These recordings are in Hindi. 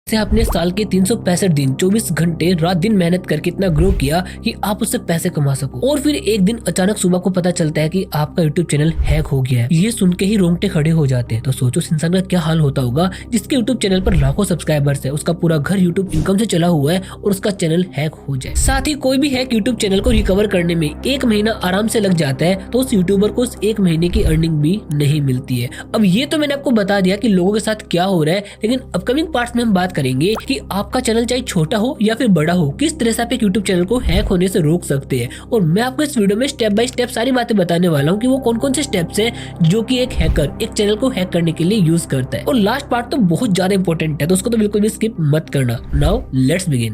से आपने साल के 365 दिन 24 घंटे रात दिन मेहनत करके इतना ग्रो किया कि आप उससे पैसे कमा सको, और फिर एक दिन अचानक सुबह को पता चलता है कि आपका यूट्यूब चैनल हैक हो गया है। ये सुन के ही रोंगटे खड़े हो जाते हैं। तो सोचो उस इंसान का क्या हाल होता होगा जिसके यूट्यूब चैनल पर लाखों सब्सक्राइबर्स है, उसका पूरा घर यूट्यूब इनकम से चला हुआ है और उसका चैनल हैक हो जाए। साथ ही कोई भी हैक यूट्यूब चैनल को रिकवर करने में 1 महीना आराम से लग जाता है, तो उस यूट्यूबर को उस 1 महीने की अर्निंग भी नहीं मिलती है। अब ये तो मैंने आपको बता दिया कि लोगों के साथ क्या हो रहा है, लेकिन अपकमिंग पार्ट्स में हम बात करेंगे कि आपका चैनल चाहे छोटा हो या फिर बड़ा हो, किस तरह से आप एक यूट्यूब चैनल को हैक होने से रोक सकते हैं। और मैं आपको इस वीडियो में स्टेप बाय स्टेप सारी बातें बताने वाला हूँ कि वो कौन कौन से स्टेप्स हैं जो कि एक हैकर एक चैनल को हैक करने के लिए यूज करता है। और लास्ट पार्ट तो बहुत ज्यादा इंपॉर्टेंट है, तो उसको तो बिल्कुल भी स्किप मत करना। Now let's begin.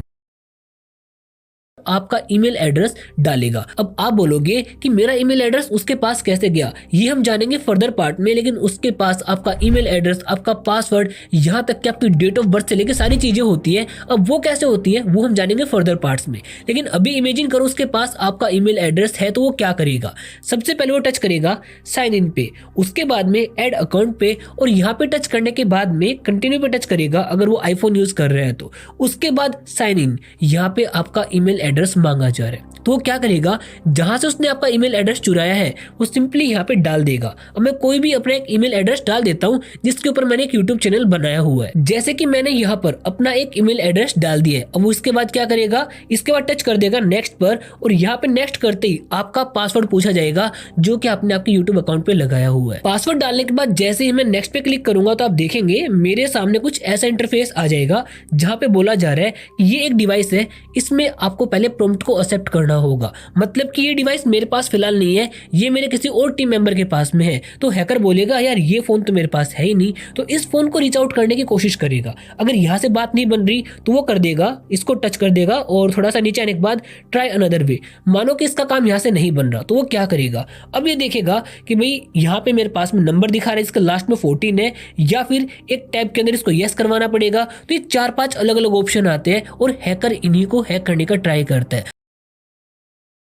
आपका ईमेल एड्रेस डालेगा। अब आप बोलोगे कि मेरा ईमेल एड्रेस उसके पास कैसे गया, ये हम जानेंगे फर्दर पार्ट में। लेकिन उसके पास आपका ईमेल एड्रेस, आपका पासवर्ड, यहाँ तक कि आपकी डेट ऑफ बर्थ से लेकर सारी चीजें होती है। अब वो कैसे होती है वो हम जानेंगे फर्दर पार्ट्स में। लेकिन अभी इमेजिन करो उसके पास आपका ईमेल एड्रेस है, तो वो क्या करेगा। सबसे पहले वो टच करेगा साइन इन पे, उसके बाद में ऐड अकाउंट पे, और यहाँ पे टच करने के बाद में कंटिन्यू पे टच करेगा अगर वो आईफोन यूज कर रहे हैं तो। उसके बाद साइन इन, यहाँ पे आपका ईमेल एड्रेस मांगा जा रहा है, तो वो क्या करेगा, जहां से उसने आपका ईमेल एड्रेस चुराया है वो सिंपली यहाँ पे डाल देगा। अब मैं कोई भी अपना एक ईमेल एड्रेस डाल देता हूँ जिसके ऊपर मैंने एक यूट्यूब चैनल बनाया हुआ है। जैसे कि मैंने यहाँ पर अपना एक ईमेल एड्रेस डाल दिया है। अब वो इसके बाद क्या करेगा, इसके बाद टच कर देगा नेक्स्ट पर, और यहाँ पे नेक्स्ट करते ही आपका पासवर्ड पूछा जाएगा जो कि आपने आपके यूट्यूब अकाउंट पे लगाया हुआ है। पासवर्ड डालने के बाद जैसे ही मैं नेक्स्ट पे क्लिक करूंगा तो आप देखेंगे मेरे सामने कुछ ऐसा इंटरफेस आ जाएगा जहाँ पे बोला जा रहा है कि ये एक डिवाइस है, इसमें आपको पहले प्रॉम्प्ट को एक्सेप्ट करना होगा। मतलब कि ये डिवाइस मेरे पास फिलहाल नहीं है, ये मेरे किसी और टीम मेंबर के पास में है। तो हैकर बोलेगा यार ये फोन तो मेरे पास है ही नहीं, तो इस फोन को रीच आउट करने की कोशिश करेगा। अगर यहाँ से बात नहीं बन रही तो वो कर देगा, इसको टच कर देगा और थोड़ा सा नीचे आने के बाद ट्राई अनदर वे। मानो कि इसका काम यहाँ से नहीं बन रहा तो वो क्या करेगा, अब ये देखेगा कि भाई यहाँ पे मेरे पास में नंबर दिखा रहा है, इसका लास्ट में 14 है, या फिर एक टैब के अंदर इसको यस करवाना पड़ेगा। तो ये 4-5 अलग अलग ऑप्शन आते हैं और हैकर इन्हीं को हैक करने का ट्राई करता है।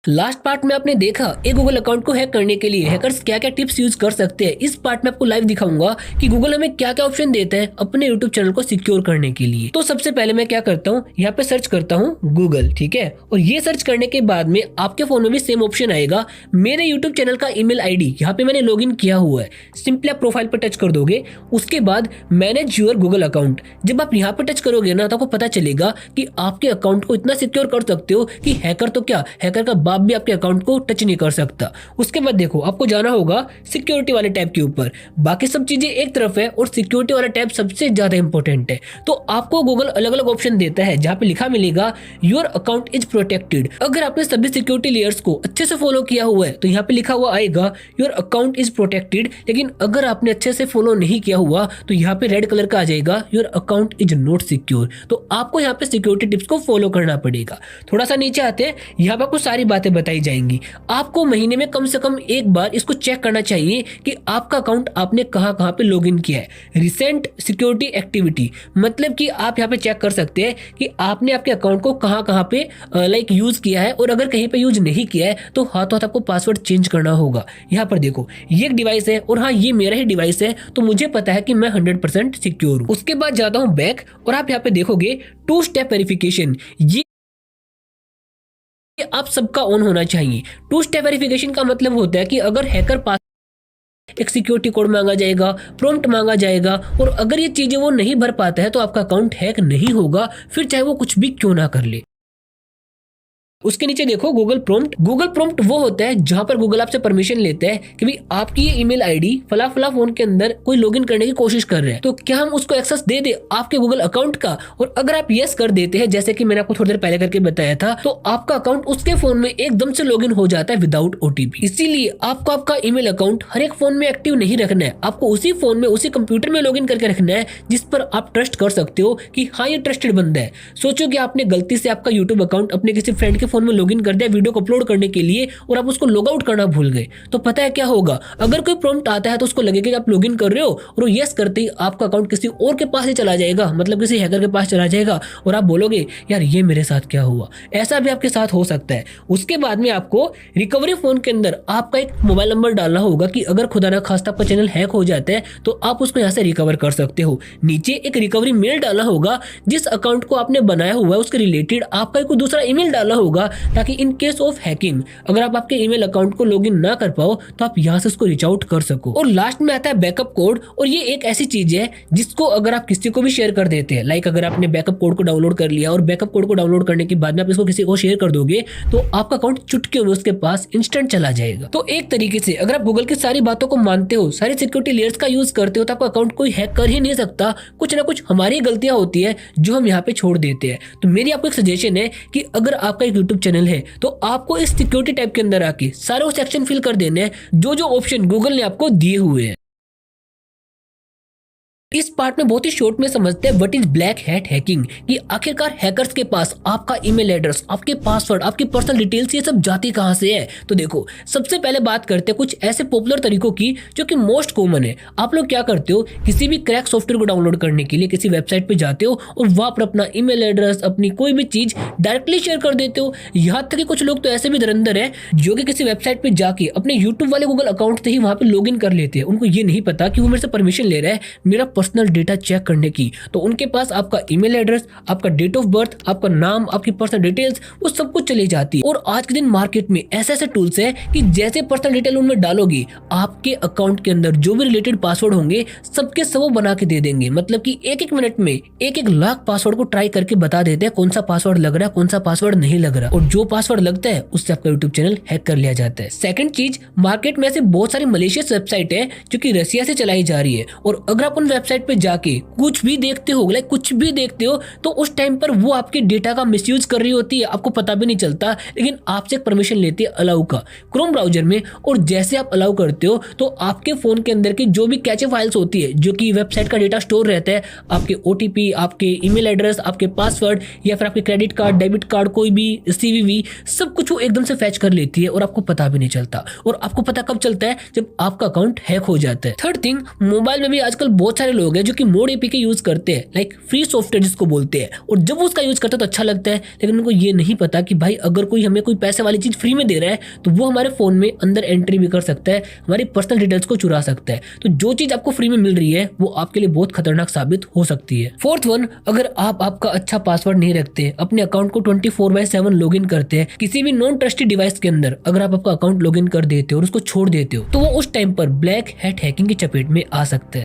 लास्ट पार्ट में आपने देखा एक गूगल अकाउंट को हैक करने के लिए हैकर्स क्या क्या टिप्स यूज कर सकते हैं। इस पार्ट में आपको लाइव दिखाऊंगा कि गूगल हमें क्या क्या ऑप्शन देता है अपने यूट्यूब चैनल को सिक्योर करने के लिए। तो सबसे पहले मैं क्या करता हूँ, यहाँ पे सर्च करता हूँ गूगल, ठीक है। और ये सर्च करने के बाद में आपके फोन में भी सेम ऑप्शन आएगा। मेरे यूट्यूब चैनल का ईमेल आईडी यहाँ पे मैंने लॉग इन किया हुआ है, सिंपली आप प्रोफाइल पर टच कर दोगे। उसके बाद मैनेज योर गूगल अकाउंट, जब आप यहाँ पे टच करोगे ना तो आपको पता चलेगा कि आपके अकाउंट को इतना सिक्योर कर सकते हो कि हैकर तो क्या, हैकर का बाप भी आपके अकाउंट को टच नहीं कर सकता। उसके बाद देखो आपको जाना होगा सिक्योरिटी वाले टैब के ऊपर। बाकी सब चीजें एक तरफ है और सिक्योरिटी वाला टैब सबसे ज्यादा इंपॉर्टेंट है। तो आपको गूगल अलग अलग ऑप्शन देता है जहां पे लिखा मिलेगा योर अकाउंट इज प्रोटेक्टेड। अगर आपने सभी सिक्योरिटी लेयर्स को अच्छे से फॉलो किया हुआ है तो यहाँ पे लिखा हुआ आएगा योर अकाउंट इज प्रोटेक्टेड। लेकिन अगर आपने अच्छे से फॉलो नहीं किया हुआ तो यहाँ पे रेड कलर का आ जाएगा your account is not secure. तो आपको यहाँ पे सिक्योरिटी टिप्स को फॉलो करना पड़ेगा। थोड़ा सा नीचे आते हैं, यहाँ पे आपको सारी बातें बताई जाएंगी। आपको महीने में कम से कम एक बार इसको चेक करना चाहिए कि आपका अकाउंट आपने कहां पे लॉगिन किया है। रिसेंट सिक्योरिटी एक्टिविटी, मतलब कि आप यहाँ पे चेक कर सकते हैं कि आपने आपके अकाउंट को कहां पे लाइक यूज किया है, और अगर कहीं पे यूज नहीं किया है तो हाथों हाथ आपको पासवर्ड चेंज करना होगा। यहाँ पर देखो ये एक डिवाइस है और हाँ ये मेरा ही डिवाइस है, तो मुझे पता है कि मैं 100% सिक्योर हूँ। उसके बाद जाता हूँ बैक और आप यहाँ पे देखोगे 2 स्टेप वेरिफिकेशन, ये आप सबका ऑन होना चाहिए। 2 स्टेप वेरिफिकेशन का मतलब होता है कि अगर हैकर पास एक सिक्योरिटी कोड मांगा जाएगा, प्रॉम्प्ट मांगा जाएगा, और अगर ये चीजें वो नहीं भर पाता है तो आपका अकाउंट हैक नहीं होगा, फिर चाहे वो कुछ भी क्यों ना कर ले। उसके नीचे देखो गूगल प्रॉम्प्ट। गूगल प्रॉम्प्ट वो होता है जहां पर गूगल आपसे परमिशन लेता है कि भाई आपकी ये ईमेल आईडी फला फला फोन के अंदर कोई लॉगिन करने की कोशिश कर रहे हैं, तो क्या हम उसको एक्सेस दे दे आपके गूगल अकाउंट का। और अगर आप यस कर देते हैं, जैसे कि मैंने आपको थोड़ी देर पहले करके बताया था, तो आपका अकाउंट उसके फोन में एकदम से लॉगिन हो जाता है विदाउट ओटीपी। इसीलिए आपको आपका ईमेल अकाउंट हर एक फोन में एक्टिव नहीं रखना है, आपको उसी फोन में उसी कंप्यूटर में लॉगिन करके रखना है जिस पर आप ट्रस्ट कर सकते हो कि हाँ ये ट्रस्टेड बंदा है। सोचो कि आपने गलती से आपका यूट्यूब अकाउंट अपने किसी फ्रेंड के फोन में लॉगिन कर दिया वीडियो को अपलोड करने के लिए और आप उसको लॉग आउट करना भूल गए, तो पता है क्या होगा? अगर कोई प्रॉम्प्ट आता है तो उसको लगेगा कि आप लॉगिन कर रहे हो और वो यस करते ही आपका अकाउंट किसी और के पास ही चला जाएगा, मतलब किसी हैकर के पास चला जाएगा और आप बोलोगे यार ये मेरे साथ क्या हुआ। ऐसा भी आपके साथ हो सकता है। उसके बाद में आपको रिकवरी फोन के अंदर आपका एक मोबाइल नंबर डालना होगा कि अगर खुदा ना खास्ता आपका चैनल हैक हो जाता है तो आप उसको यहाँ से रिकवर कर सकते हो। नीचे एक रिकवरी मेल डालना होगा, जिस अकाउंट को आपने बनाया हुआ है उसके रिलेटेड आपका कोई दूसरा ईमेल डालना होगा, ताकि इन केस ऑफ हैकिंग अगर आप आपके ईमेल अकाउंट को लॉगिन ना कर पाओ तो आप यहाँ से उसको रीच आउट कर सको। और लास्ट में आता है बैकअप कोड, और ये एक ऐसी चीज है जिसको अगर आप किसी को भी शेयर कर देते हैं, लाइक अगर आपने बैकअप कोड को डाउनलोड कर लिया और बैकअप कोड को डाउनलोड करने के बाद में आप इसको किसी को शेयर कर दोगे तो आपका अकाउंट चुटकियों में उसके पास इंस्टेंट चला जाएगा। तो एक तरीके से अगर आप गूगल की सारी बातों को मानते हो, सारी सिक्योरिटी लेयर्स का यूज करते हो, तो आपका अकाउंट कोई हैक कर ही नहीं सकता। कुछ ना कुछ हमारी गलतियां होती है जो हम यहाँ पे छोड़ देते हैं। तो मेरी आपको एक सजेशन है कि अगर आपका एक यूट्यूब चैनल है तो आपको इस सिक्योरिटी टैब के अंदर आके सारे सेक्शन फिल कर देने हैं जो जो ऑप्शन गूगल ने आपको दिए हुए हैं। इस पार्ट में बहुत ही शॉर्ट में समझते हैं what is black hat hacking, कि आखिरकार हैकर्स के पास आपका ईमेल एड्रेस, आपके पासवर्ड, आपकी पर्सनल डिटेल्स ये सब जाती कहां से है। तो देखो, सबसे पहले बात करते हैं कुछ ऐसे पॉपुलर तरीकों की जो कि मोस्ट कॉमन है। आप लोग क्या करते हो, किसी भी क्रैक सॉफ्टवेयर को डाउनलोड करने के लिए किसी वेबसाइट पे जाते हो और वहां पर अपना ईमेल एड्रेस, अपनी कोई भी चीज डायरेक्टली शेयर कर देते हो। यहाँ तक कि कुछ लोग तो ऐसे भी धुरंधर है जो कि किसी वेबसाइट पे जाके अपने यूट्यूब वाले गूगल अकाउंट से ही वहां पे लॉग इन कर लेते हैं। उनको ये नहीं पता कि वो मेरे से परमिशन ले रहा है मेरा पर्सनल डेटा चेक करने की। तो उनके पास आपका ईमेल एड्रेस, आपका डेट ऑफ बर्थ, आपका नाम, आपकी पर्सनल डिटेल्स, वो सब कुछ चली जाती है। और आज के दिन मार्केट में ऐसे ऐसे टूल्स है कि जैसे पर्सनल डिटेल उनमें डालोगे, आपके अकाउंट के अंदर जो भी रिलेटेड पासवर्ड होंगे सबके सब वो बना के दे देंगे। मतलब कि एक एक मिनट में एक एक लाख पासवर्ड को ट्राई करके बता देते हैं कौन सा पासवर्ड लग रहा है, कौन सा पासवर्ड नहीं लग रहा, और जो पासवर्ड लगता है उससे आपका यूट्यूब चैनल हैक कर लिया जाता है। सेकंड चीज, मार्केट में ऐसे बहुत सारी मलेशियस वेबसाइट है जो कि रसिया से चलाई जा रही है, और अगर आप उन वेबसाइट पे जाके कुछ भी देखते हो, लाइक कुछ भी देखते हो, तो उस टाइम पर वो आपके डेटा का मिसयूज कर रही होती है, आपको पता भी नहीं चलता, लेकिन आपसे एक परमिशन लेती है अलाउ का क्रोम ब्राउजर में। और जैसे आप अलाउ करते हो तो आपके फोन के अंदर की जो भी कैचे फाइल्स होती है, जो कि वेबसाइट का डेटा स्टोर रहता है, आपके ओटीपी, आपके ईमेल एड्रेस, आपके पासवर्ड या फिर आपके क्रेडिट कार्ड, डेबिट कार्ड, कोई भी सीवीवी, सब कुछ वो एकदम से फैच कर लेती है और आपको पता भी नहीं चलता। और आपको पता कब चलता है, जब आपका अकाउंट हैक हो जाता है। थर्ड थिंग, मोबाइल में भी आजकल बहुत सारे लोग हैं जो कि मोड एपीके यूज करते हैं, लाइक फ्री सॉफ्टवेयर जिसको बोलते हैं, और जब वो उसका यूज करते हैं तो अच्छा लगता है, लेकिन उनको ये नहीं पता कि भाई अगर कोई हमें कोई पैसे वाली चीज फ्री में दे रहा है तो वो हमारे फोन में अंदर एंट्री भी कर सकता है, हमारी पर्सनल डिटेल्स को चुरा सकता है। तो जो चीज आपको फ्री में मिल रही है वो आपके लिए बहुत खतरनाक साबित हो सकती है। फोर्थ वन, अगर आप आपका अच्छा पासवर्ड नहीं रखते, अपने अकाउंट को 24/7 लॉग इन करते हैं, किसी भी नॉन ट्रस्टेड डिवाइस के अंदर अगर आप आपका अकाउंट लॉग इन कर देते हो और उसको छोड़ देते हो, तो वो उस टाइम पर ब्लैक हैट हैकिंग की चपेट में आ सकता है।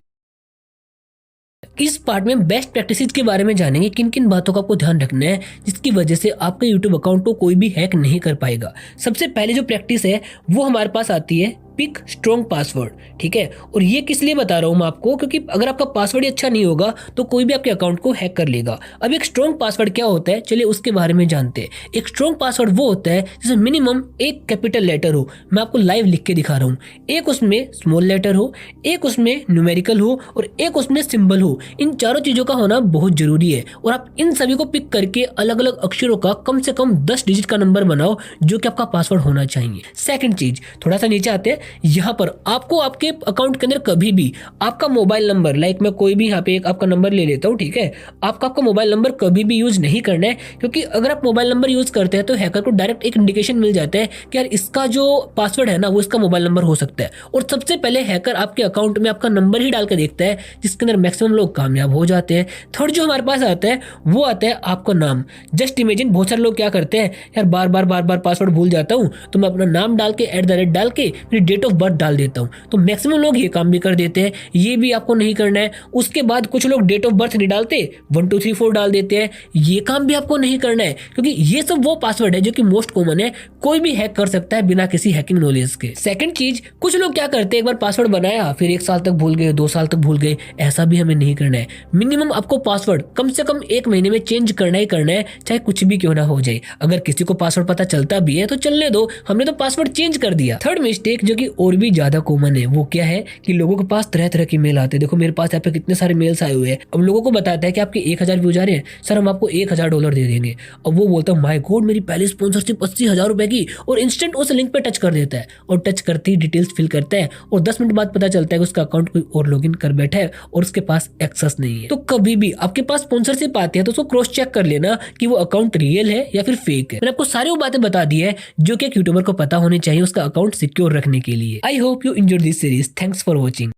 इस पार्ट में बेस्ट प्रैक्टिसेस के बारे में जानेंगे, किन किन बातों का आपको ध्यान रखना है जिसकी वजह से आपके यूट्यूब अकाउंट को कोई भी हैक नहीं कर पाएगा। सबसे पहले जो प्रैक्टिस है वो हमारे पास आती है पिक स्ट्रॉन्ग पासवर्ड, ठीक है। और ये किस लिए बता रहा हूं मैं आपको, क्योंकि अगर आपका पासवर्ड ही अच्छा नहीं होगा तो कोई भी आपके अकाउंट को हैक कर लेगा। अब एक स्ट्रॉन्ग पासवर्ड क्या होता है, चलिए उसके बारे में जानते हैं। एक स्ट्रॉन्ग पासवर्ड वो होता है जिसमें मिनिमम एक कैपिटल लेटर हो, मैं आपको लाइव लिख के दिखा रहा हूँ, एक उसमें स्मॉल लेटर हो, एक उसमें न्यूमेरिकल हो और एक उसमें सिंबल हो। इन चारों चीजों का होना बहुत जरूरी है, और आप इन सभी को पिक करके अलग अलग अक्षरों का कम से कम 10 डिजिट का नंबर बनाओ जो कि आपका पासवर्ड होना चाहिए। सेकंड चीज, थोड़ा सा नीचे आते हैं, यहाँ पर आपको आपके अकाउंट के अंदर कभी भी आपका मोबाइल नंबर, लाइक मैं कोई भी यहाँ पे एक आपका नंबर ले लेता हूँ, ठीक है, आपका मोबाइल नंबर कभी भी यूज नहीं करना है, क्योंकि अगर आप मोबाइल नंबर यूज करते हैं तो हैकर को डायरेक्ट एक इंडिकेशन मिल जाता है कि यार इसका जो पासवर्ड है ना वो इसका मोबाइल नंबर हो सकता है। और सबसे पहले हैकर आपके अकाउंट में आपका नंबर ही डाल के देखता है, जिसके अंदर मैक्सिमम लोग कामयाब हो जाते हैं। थर्ड जो हमारे पास आता है वो आता है आपका नाम। जस्ट इमेजिन, बहुत सारे लोग क्या करते हैं, यार बार बार पासवर्ड भूल जाता हूँ तो मैं अपना नाम डाल के @ डाल के मेरी डेट ऑफ बर्थ डाल देता हूं। तो मैक्सिमम लोग ये काम भी कर देते हैं, ये भी आपको नहीं करना है। उसके बाद कुछ लोग डेट ऑफ बर्थ नहीं डालते, 1 2 3 4 डाल देते हैं, ये काम भी आपको नहीं करना है, क्योंकि ये सब वो पासवर्ड है जो कि मोस्ट कॉमन है, कोई भी हैक कर सकता है बिना किसी हैकिंग नॉलेज के। सेकंड चीज, कुछ लोग क्या करते हैं, एक बार पासवर्ड बनाया फिर 1 साल तक भूल गए, 2 साल तक भूल गए, ऐसा भी हमें नहीं करना है। मिनिमम आपको पासवर्ड कम से कम 1 महीने में चेंज करना ही करना है, चाहे कुछ भी क्यों ना हो जाए। अगर किसी को पासवर्ड पता चलता भी है तो चलने दो, हमने तो पासवर्ड चेंज कर दिया। थर्ड मिस्टेक जो कि और भी ज्यादा कॉमन है। वो क्या है कि लोगों के पास तरह तरह के मेल आते हैं। देखो मेरे पास यहाँ पे कितने सारे मेल्स आए हुए हैं। अब लोगों को बताता है कि आपके 1000 व्यूज आ रहे हैं, सर हम आपको $1000 दे देंगे। अब वो बोलता है माय गॉड मेरी पहली स्पॉन्सरशिप 80,000 रुपए की, और इंस्टेंट उस लिंक पे टच कर देता है और टच करते ही डिटेल्स फिल करता है और 10 मिनट बाद पता चलता है कि उसका अकाउंट कोई और लॉगिन कर बैठा है और उसके पास एक्सेस नहीं है। तो कभी भी आपके पास स्पॉन्सरशिप आती है तो उसको क्रॉस चेक कर लेना कि वो अकाउंट रियल है या फिर फेक है। मैंने आपको सारी वो बातें बता दी है जो कि एक यूट्यूबर को पता होनी चाहिए उसका अकाउंट सिक्योर रखने के लिए। I hope you enjoyed this series. Thanks for watching.